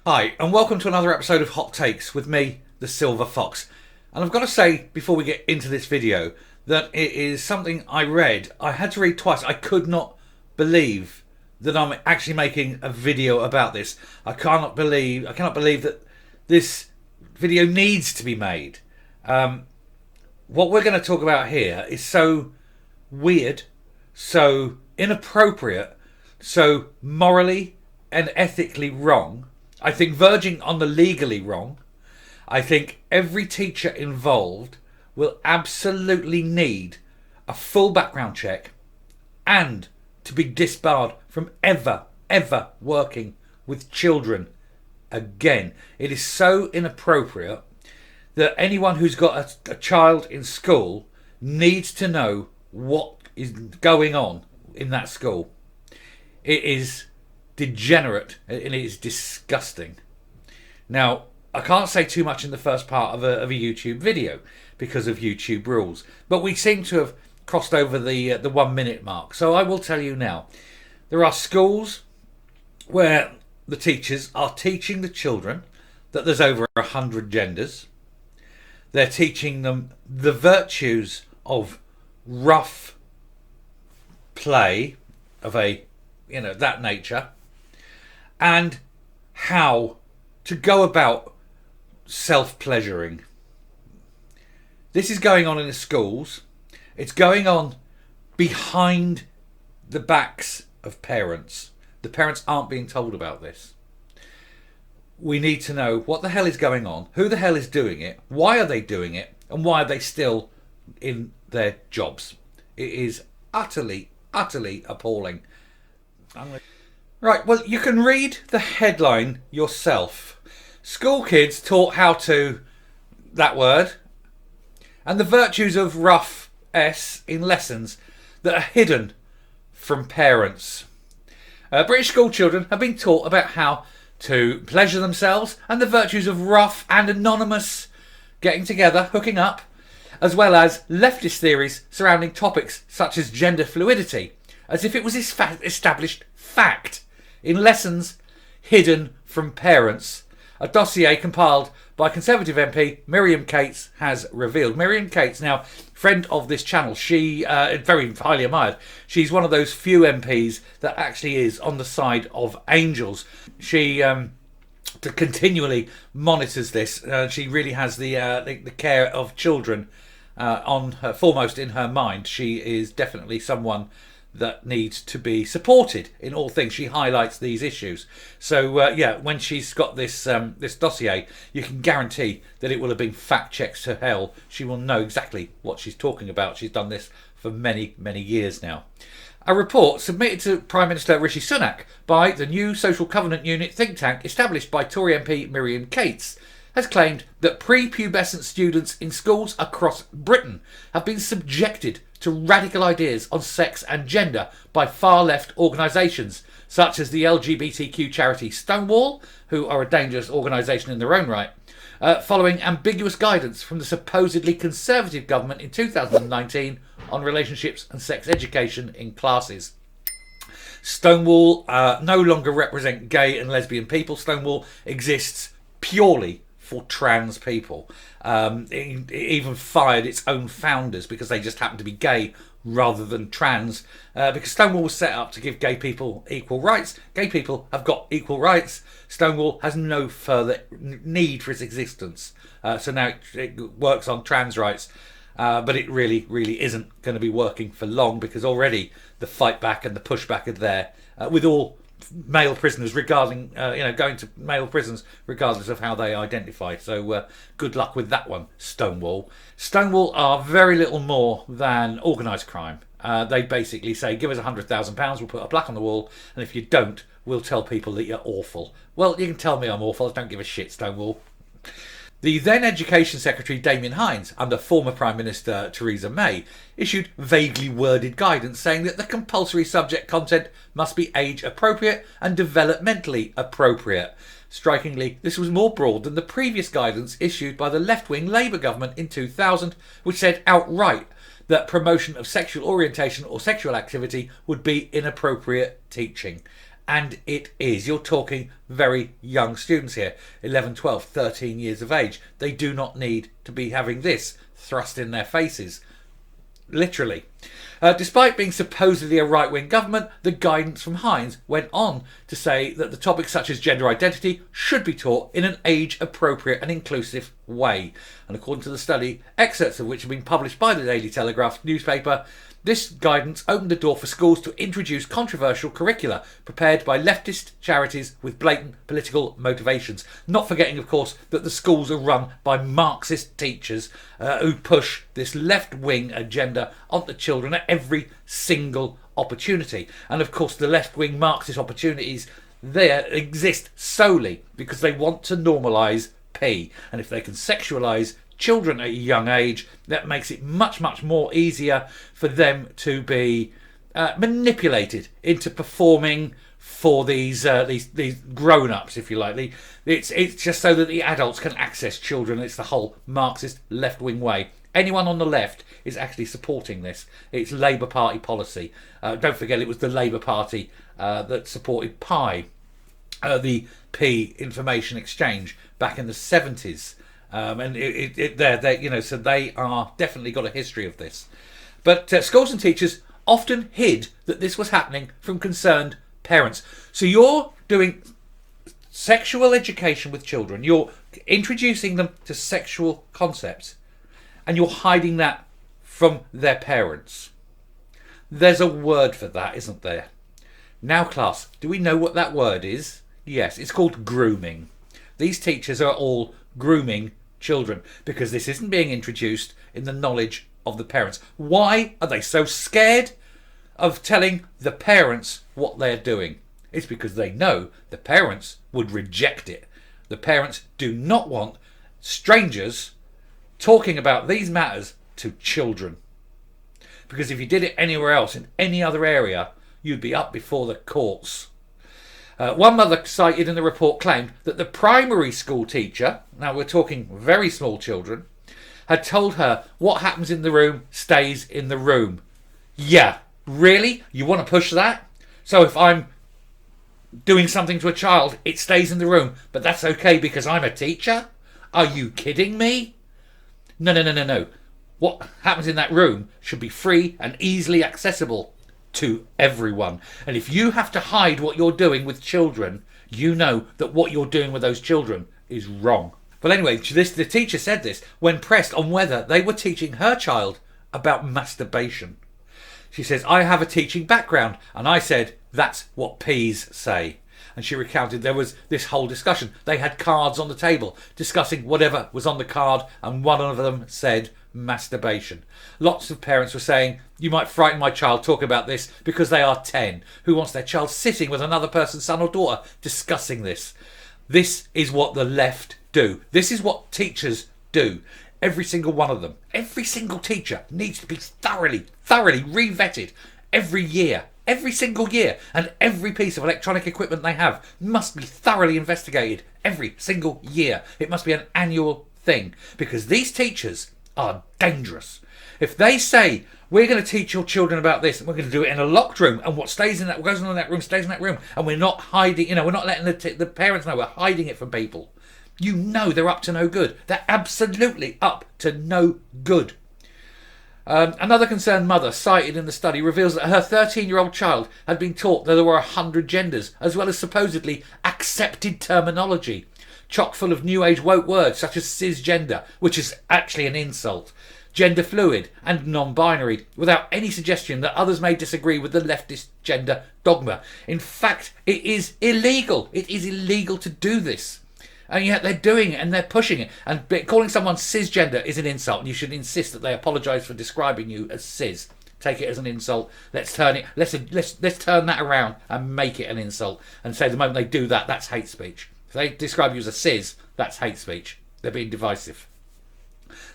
Hi, and welcome to another episode of Hot Takes with me, the Silver Fox. And I've got to say, before we get into this video, that it is something I read. I had to read twice. I could not believe that I'm actually making a video about this. I cannot believe that this video needs to be made. What we're going to talk about here is so weird, so inappropriate, so morally and ethically wrong. I think verging on the legally wrong. I think every teacher involved will absolutely need a full background check and to be disbarred from ever working with children again. It is so inappropriate that anyone who's got a child in school needs to know what is going on in that school. It is degenerate and it is disgusting. Now, I can't say too much in the first part of a YouTube video because of YouTube rules, but we seem to have crossed over the 1 minute mark. So I will tell you now. There are schools where the teachers are teaching the children that there's over 100 genders. They're teaching them the virtues of rough play of that nature, and how to go about self-pleasuring. This is going on in the schools. It's going on behind the backs of parents. The parents aren't being told about this. We need to know what the hell is going on, who the hell is doing it, why are they doing it, and why are they still in their jobs. It is utterly appalling. Right, well, you can read the headline yourself. School kids taught how to, that word, and the virtues of rough S in lessons that are hidden from parents. British school children have been taught about how to pleasure themselves and the virtues of rough and anonymous getting together, hooking up, as well as leftist theories surrounding topics such as gender fluidity, as if it was established fact in lessons hidden from parents. A dossier compiled by Conservative MP Miriam Cates has revealed. Miriam Cates, now friend of this channel, she very highly admired. She's one of those few MPs that actually is on the side of angels. She continually monitors this. She really has the care of children on her foremost in her mind. She is definitely someone that needs to be supported in all things. She highlights these issues. So when she's got this dossier, you can guarantee that it will have been fact checked to hell. She will know exactly what she's talking about. She's done this for many years now. A report submitted to Prime Minister Rishi Sunak by the new Social Covenant Unit think tank established by Tory MP Miriam Cates has claimed that prepubescent students in schools across Britain have been subjected to radical ideas on sex and gender by far-left organisations such as the LGBTQ charity Stonewall, who are a dangerous organisation in their own right, following ambiguous guidance from the supposedly Conservative government in 2019 on relationships and sex education in classes. Stonewall no longer represent gay and lesbian people. Stonewall exists purely for trans people. It even fired its own founders because they just happened to be gay rather than trans, because Stonewall was set up to give gay people equal rights. Gay people have got equal rights. Stonewall has no further need for its existence. So now it works on trans rights, but it really isn't going to be working for long, because already the fight back and the pushback are there with all male prisoners regarding going to male prisons regardless of how they identify. So good luck with that one, Stonewall. Stonewall are very little more than organised crime. They basically say, give us £100,000, we'll put a plaque on the wall, and if you don't, we'll tell people that you're awful. Well, you can tell me I'm awful, I don't give a shit, Stonewall. The then Education Secretary Damien Hinds, under former Prime Minister Theresa May, issued vaguely worded guidance saying that the compulsory subject content must be age appropriate and developmentally appropriate. Strikingly, this was more broad than the previous guidance issued by the left-wing Labour government in 2000, which said outright that promotion of sexual orientation or sexual activity would be inappropriate teaching. And it is. You're talking very young students here, 11, 12, 13 years of age. They do not need to be having this thrust in their faces. Literally. Despite being supposedly a right-wing government, the guidance from Hines went on to say that the topics such as gender identity should be taught in an age-appropriate and inclusive way. And according to the study, excerpts of which have been published by the Daily Telegraph newspaper, this guidance opened the door for schools to introduce controversial curricula prepared by leftist charities with blatant political motivations. Not forgetting, of course, that the schools are run by Marxist teachers who push this left-wing agenda onto children at every single opportunity. And of course, the left-wing Marxist opportunities there exist solely because they want to normalise P. And if they can sexualise children at a young age, that makes it much more easier for them to be manipulated into performing for these grown-ups, if you like. It's just so that the adults can access children. It's the whole Marxist left-wing way. Anyone on the left is actually supporting this. It's Labour Party policy. Don't forget, it was the Labour Party that supported Pi, the P information exchange, back in the 70s. And so they are definitely got a history of this. But schools and teachers often hid that this was happening from concerned parents. So you're doing sexual education with children. You're introducing them to sexual concepts, and you're hiding that from their parents. There's a word for that, isn't there? Now, class, do we know what that word is? Yes, it's called grooming. These teachers are all grooming children because this isn't being introduced in the knowledge of the parents. Why are they so scared of telling the parents what they're doing? It's because they know the parents would reject it. The parents do not want strangers talking about these matters to children. Because if you did it anywhere else, in any other area, you'd be up before the courts. One mother cited in the report claimed that the primary school teacher, now we're talking very small children, had told her what happens in the room stays in the room. Yeah, really? You want to push that? So if I'm doing something to a child, it stays in the room, but that's okay because I'm a teacher? Are you kidding me? No. What happens in that room should be free and easily accessible to everyone. And if you have to hide what you're doing with children, you know that what you're doing with those children is wrong. But anyway, the teacher said this when pressed on whether they were teaching her child about masturbation. She says, I have a teaching background, and I said, that's what P's say. And she recounted there was this whole discussion. They had cards on the table discussing whatever was on the card, and one of them said masturbation. Lots of parents were saying, you might frighten my child talking about this because they are 10. Who wants their child sitting with another person's son or daughter discussing this? This is what the left do. This is what teachers do. Every single one of them. Every single teacher needs to be thoroughly re-vetted every year. Every single year. And every piece of electronic equipment they have must be thoroughly investigated every single year. It must be an annual thing. Because these teachers are dangerous. If they say, we're going to teach your children about this, and we're going to do it in a locked room, and what stays in that, what goes on in that room stays in that room, and we're not hiding, we're not letting the parents know, we're hiding it from people. You know they're up to no good. They're absolutely up to no good. Another concerned mother cited in the study reveals that her 13-year-old child had been taught that there were 100 genders, as well as supposedly accepted terminology, chock full of new age woke words such as cisgender, which is actually an insult, gender fluid and non-binary, without any suggestion that others may disagree with the leftist gender dogma. In fact, it is illegal. It is illegal to do this. And yet they're doing it and they're pushing it. And calling someone cisgender is an insult, and you should insist that they apologise for describing you as cis. Take it as an insult. Let's turn turn that around and make it an insult, and say the moment they do that, that's hate speech. If they describe you as a cis, that's hate speech. They're being divisive.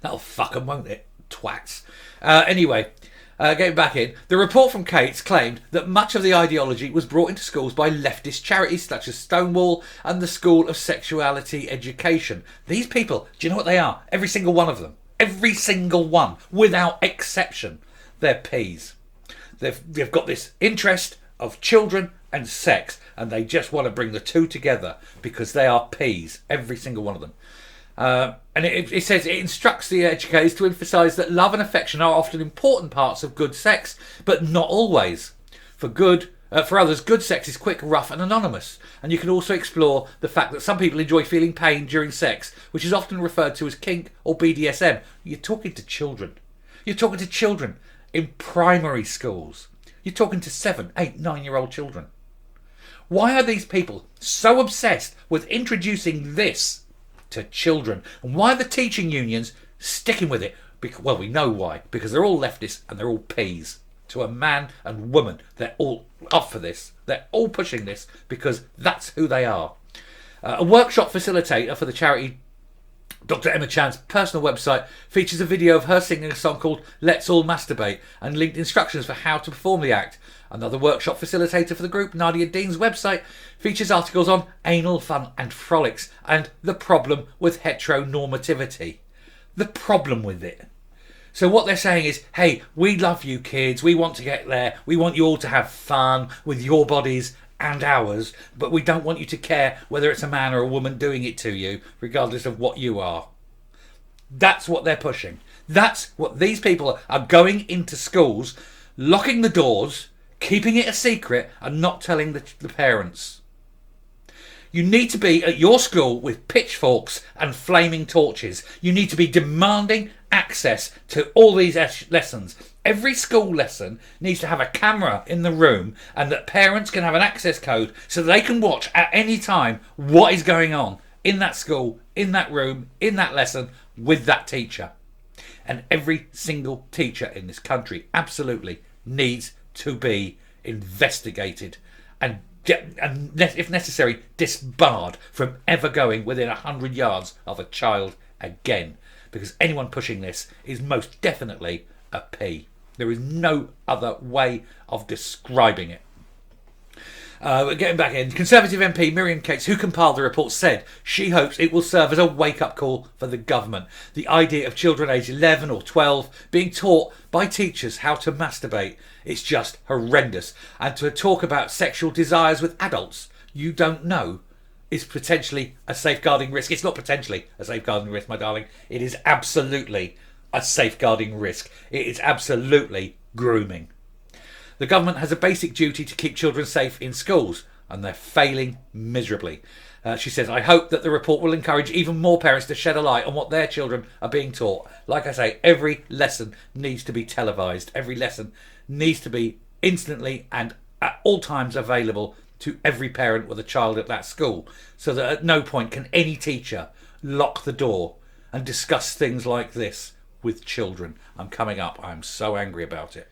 That'll fuck them, won't it? Twats. Anyway, getting back in, the report from Cates claimed that much of the ideology was brought into schools by leftist charities such as Stonewall and the School of Sexuality Education. These people, do you know what they are? Every single one of them. Every single one, without exception. They're P's. They've got this interest of children and sex, and they just want to bring the two together because they are peas, every single one of them. And it says it instructs the educators to emphasise that love and affection are often important parts of good sex, but not always. For others, good sex is quick, rough and anonymous. And you can also explore the fact that some people enjoy feeling pain during sex, which is often referred to as kink or BDSM. You're talking to children. You're talking to children in primary schools. You're talking to 7, 8, 9-year-old children. Why are these people so obsessed with introducing this to children? And why are the teaching unions sticking with it? Well, we know why. Because they're all leftists and they're all peas. To a man and woman, they're all up for this. They're all pushing this because that's who they are. A workshop facilitator for the charity Dr. Emma Chan's personal website features a video of her singing a song called Let's All Masturbate and linked instructions for how to perform the act. Another workshop facilitator for the group, Nadia Dean's website, features articles on anal fun and frolics and the problem with heteronormativity. The problem with it. So what they're saying is, hey, we love you kids, we want to get there, we want you all to have fun with your bodies and ours, but we don't want you to care whether it's a man or a woman doing it to you, regardless of what you are. That's what they're pushing. That's what these people are going into schools, locking the doors, keeping it a secret and not telling the parents. You need to be at your school with pitchforks and flaming torches. You need to be demanding access to all these lessons. Every school lesson needs to have a camera in the room and that parents can have an access code so they can watch at any time what is going on in that school, in that room, in that lesson with that teacher. And every single teacher in this country absolutely needs to be investigated and if necessary, disbarred from ever going within 100 yards of a child again. Because anyone pushing this is most definitely a P. There is no other way of describing it. Getting back in, Conservative MP Miriam Cates, who compiled the report, said she hopes it will serve as a wake-up call for the government. The idea of children aged 11 or 12 being taught by teachers how to masturbate is just horrendous. And to talk about sexual desires with adults you don't know is potentially a safeguarding risk. It's not potentially a safeguarding risk, my darling. It is absolutely a safeguarding risk. It is absolutely grooming. The government has a basic duty to keep children safe in schools, and they're failing miserably. She says, I hope that the report will encourage even more parents to shed a light on what their children are being taught. Like I say, every lesson needs to be televised. Every lesson needs to be instantly and at all times available to every parent with a child at that school, so that at no point can any teacher lock the door and discuss things like this with children. I'm coming up. I'm so angry about it.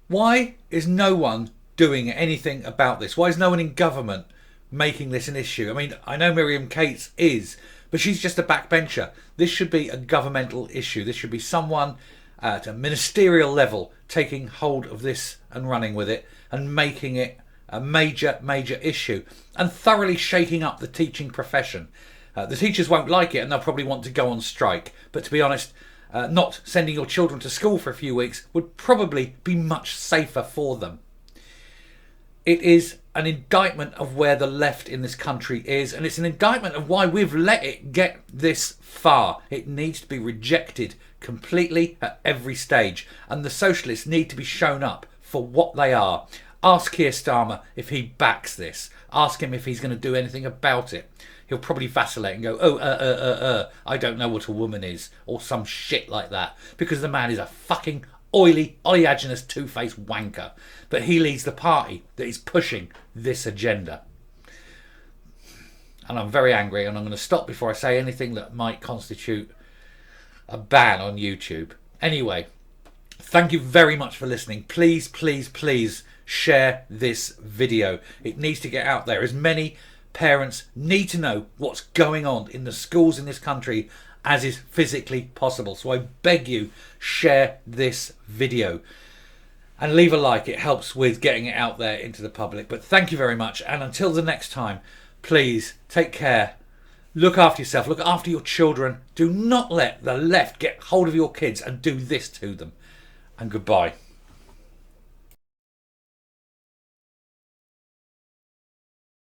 Why is no one doing anything about this? Why is no one in government making this an issue? I mean, I know Miriam Cates is, but she's just a backbencher. This should be a governmental issue. This should be someone at a ministerial level taking hold of this and running with it and making it a major issue and thoroughly shaking up the teaching profession. The teachers won't like it and they'll probably want to go on strike. But to be honest, not sending your children to school for a few weeks would probably be much safer for them. It is an indictment of where the left in this country is, and it's an indictment of why we've let it get this far. It needs to be rejected completely at every stage, and the socialists need to be shown up for what they are. Ask Keir Starmer if he backs this. Ask him if he's going to do anything about it. He'll probably vacillate and go, I don't know what a woman is, or some shit like that, because the man is a fucking oily, oleaginous, two-faced wanker. But he leads the party that is pushing this agenda. And I'm very angry, and I'm going to stop before I say anything that might constitute a ban on YouTube. Anyway, thank you very much for listening. Please, please, please share this video. It needs to get out there. As many parents need to know what's going on in the schools in this country as is physically possible. So I beg you, share this video and leave a like. It helps with getting it out there into the public. But thank you very much, and until the next time, please take care. Look after yourself, look after your children. Do not let the left get hold of your kids and do this to them. And goodbye.